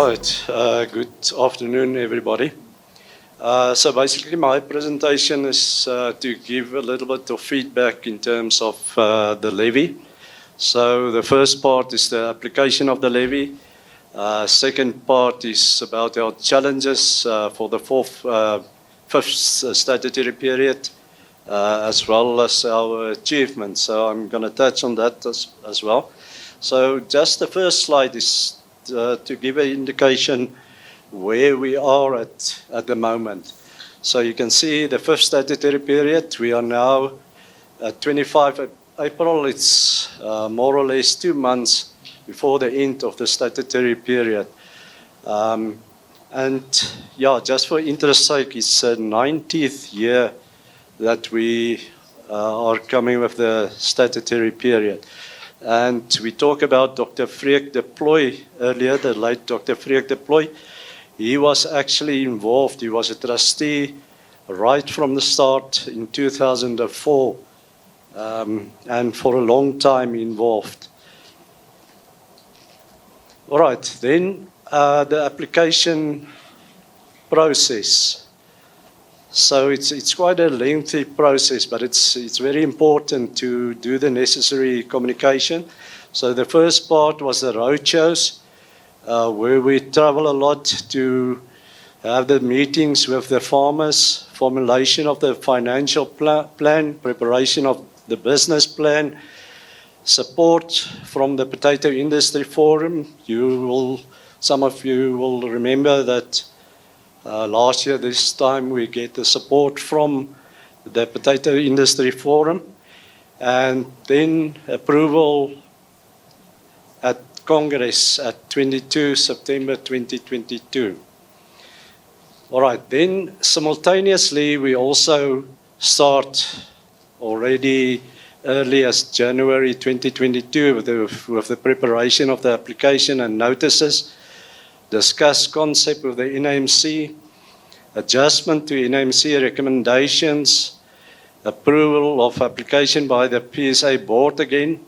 Right, good afternoon everybody. So basically my presentation is to give a little bit of feedback in terms of the levy. So the first part is the application of the levy. Second part is about our challenges for the fifth statutory period, as well as our achievements. So I'm going to touch on that as well. So just the first slide is to give an indication where we are at the moment. So you can see the fifth statutory period. We are now at 25 April. It's more or less 2 months before the end of the statutory period. And yeah, just for interest's sake, it's the 90th year that we are coming with the statutory period. And we talk about Dr. Freek de Plooy earlier, the late Dr. Freek de Plooy. He was actually involved. He was a trustee right from the start in 2004, and for a long time involved. All right, then the application process. So it's quite a lengthy process, but it's very important to do the necessary communication. So the first part was the roadshows, where we travel a lot to have the meetings with the farmers, formulation of the financial plan, preparation of the business plan, support from the Potato Industry Forum. Some of you will remember that last year, this time, we get the support from the Potato Industry Forum, and then approval at Congress at 22 September 2022. All right, then simultaneously, we also start already early as January 2022 with the preparation of the application and notices, discuss concept of the NAMC, adjustment to NAMC recommendations, approval of application by the PSA board again,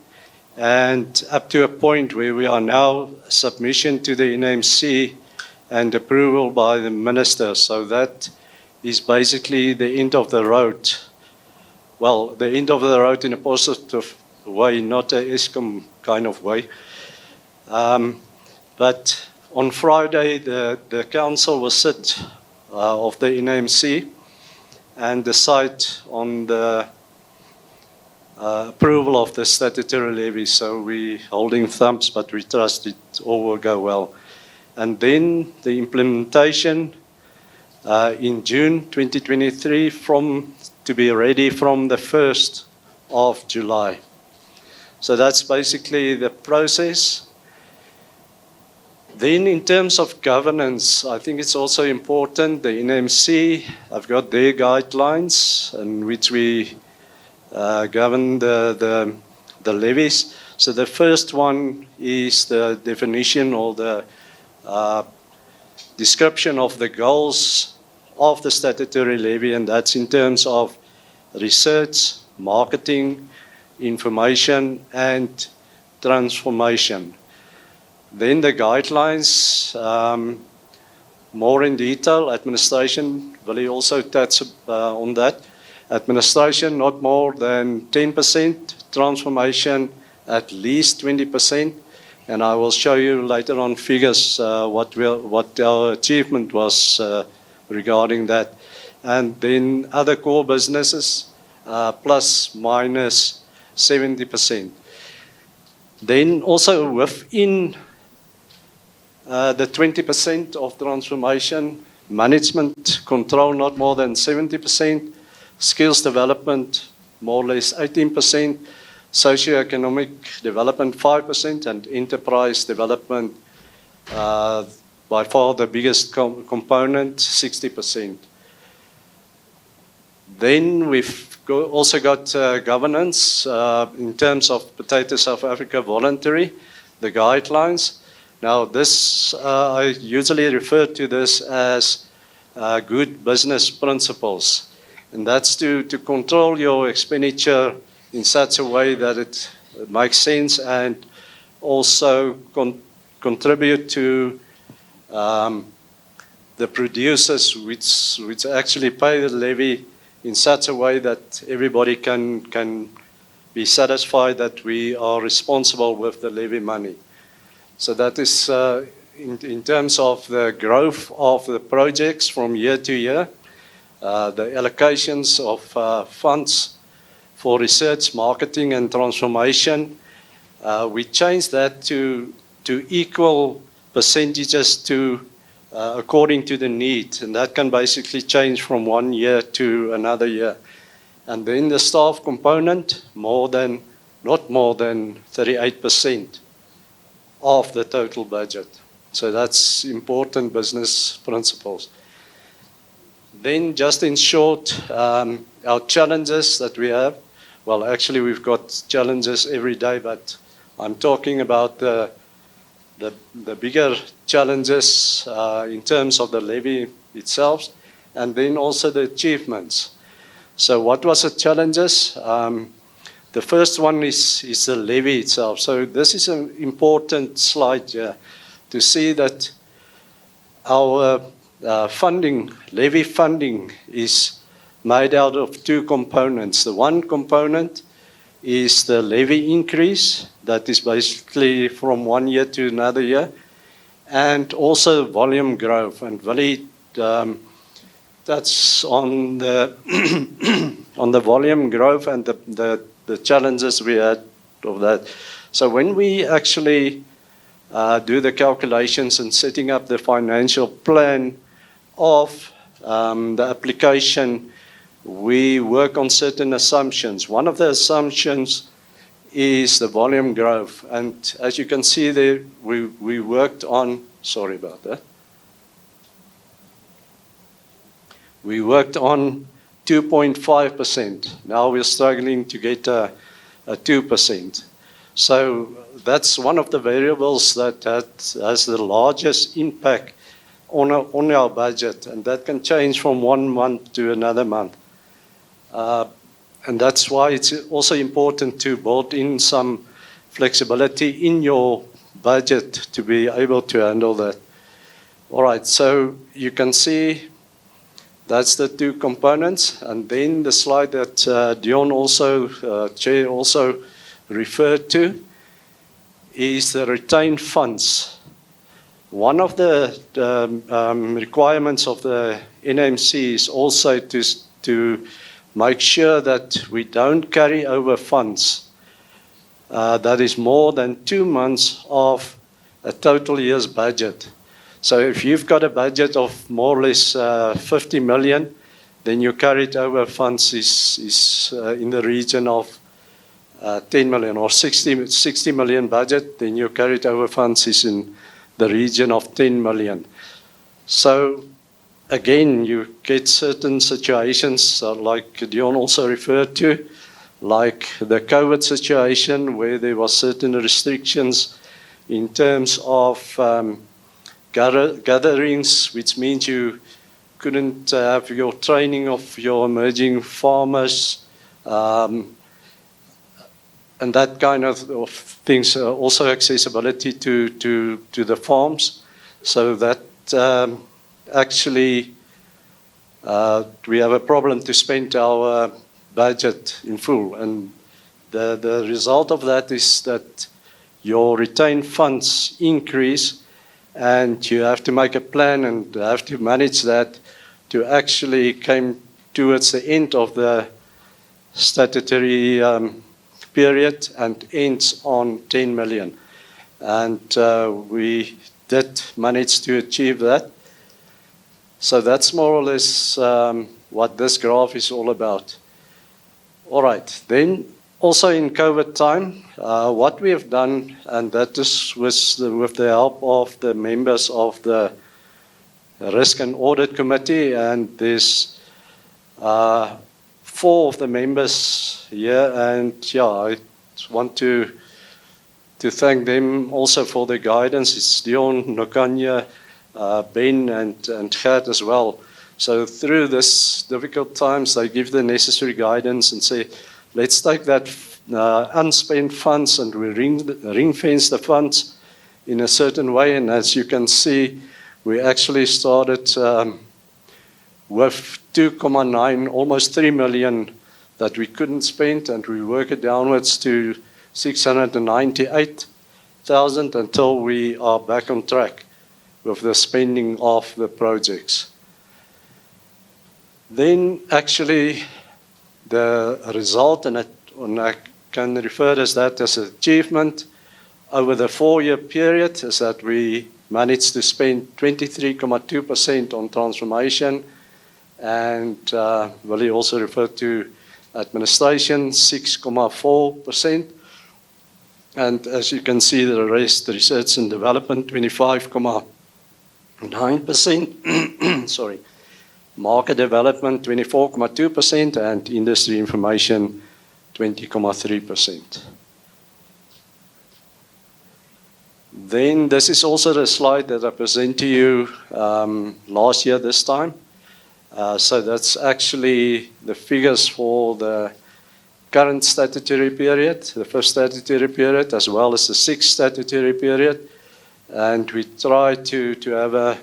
and up to a point where we are now submission to the NAMC and approval by the minister. So that is basically the end of the road. Well, the end of the road in a positive way, not a ESCOM kind of way. But on Friday, the council will sit of the NAMC and decide on the approval of the statutory levy. So we're holding thumbs, but we trust it all will go well. And then the implementation in June 2023 to be ready from the 1st of July. So that's basically the process. Then in terms of governance, I think it's also important, the NMC have got their guidelines in which we govern the levies. So the first one is the definition or the description of the goals of the statutory levy, and that's in terms of research, marketing, information, and transformation. Then the guidelines, more in detail, administration, will also touch on that. Administration, not more than 10%, transformation, at least 20%, and I will show you later on figures what our achievement was regarding that. And then other core businesses, plus minus 70%. Then also within the 20% of transformation, management control not more than 70%, skills development more or less 18%, socioeconomic development 5%, and enterprise development by far the biggest component, 60%. Then we've also got governance in terms of Potato South Africa voluntary, the guidelines. Now this, I usually refer to this as good business principles. And that's to control your expenditure in such a way that it makes sense and also contribute to the producers which actually pay the levy in such a way that everybody can be satisfied that we are responsible with the levy money. So that is in terms of the growth of the projects from year to year, the allocations of funds for research, marketing, and transformation. We changed that to equal percentages to according to the need, and that can basically change from one year to another year. And then the staff component, not more than 38% of the total budget. So that's important business principles. Then just in short, our challenges that we have, well, actually we've got challenges every day, but I'm talking about the bigger challenges in terms of the levy itself, and then also the achievements. So what was the challenges? The first one is the levy itself. So this is an important slide here to see that our levy funding is made out of two components. The one component is the levy increase, that is basically from one year to another year, and also volume growth. And really, that's on the on the volume growth and the challenges we had of that. So when we actually do the calculations and setting up the financial plan of the application, we work on certain assumptions. One of the assumptions is the volume growth. And as you can see there, we worked on, sorry about that. We worked on 2.5%. Now we're struggling to get a 2%. So that's one of the variables that has the largest impact on our budget, and that can change from one month to another month. And that's why it's also important to build in some flexibility in your budget to be able to handle that. All right, so you can see that's the two components. And then the slide that Dion also, Chair also referred to, is the retained funds. One of the requirements of the NMC is also to make sure that we don't carry over funds that is more than 2 months of a total year's budget. So if you've got a budget of more or less 50 million, then your carried over funds is in the region of 10 million, or 60 million budget, then your carried over funds is in the region of 10 million. So again, you get certain situations like Dion also referred to, like the COVID situation where there were certain restrictions in terms of gatherings, which means you couldn't have your training of your emerging farmers, and that kind of things. Also accessibility to the farms, so that actually we have a problem to spend our budget in full. And the result of that is that your retained funds increase, and you have to make a plan and have to manage that to actually come towards the end of the statutory period and ends on 10 million. And we did manage to achieve that. So that's more or less what this graph is all about. All right, then also in COVID time, what we have done, and that is with the help of the members of the Risk and Audit Committee, and there's 4 of the members here, and yeah, I want to thank them also for their guidance. It's Dion, Nokanya, Ben, and Gert as well. So through this difficult times, they give the necessary guidance and say, let's take that unspent funds and we ring fence the funds in a certain way. And as you can see, We actually started with 2.9, almost 3 million that we couldn't spend, and we work it downwards to 698,000 until we are back on track with the spending of the projects. Then actually the result, and I can refer to that as an achievement over the 4-year period, is that we managed to spend 23.2% on transformation, and Willie also referred to administration, 6.4%. And as you can see, the rest, research and development, 25.9%. Sorry. Market development, 24.2%, and industry information, 20.3%. Then this is also the slide that I present to you last year this time. So that's actually the figures for the current statutory period, the first statutory period, as well as the sixth statutory period. And we try to have a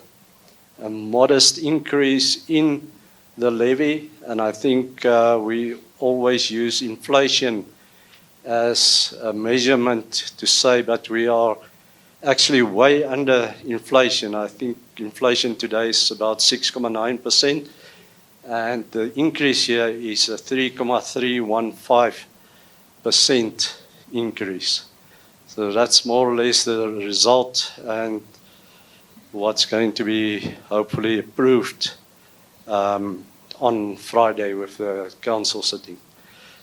modest increase in the levy, and I think we always use inflation as a measurement to say that we are actually way under inflation. I think inflation today is about 6.9%, and the increase here is a 3.315% increase. So that's more or less the result, and what's going to be hopefully approved on Friday with the council sitting.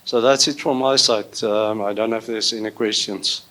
So that's it from my side. I don't know if there's any questions.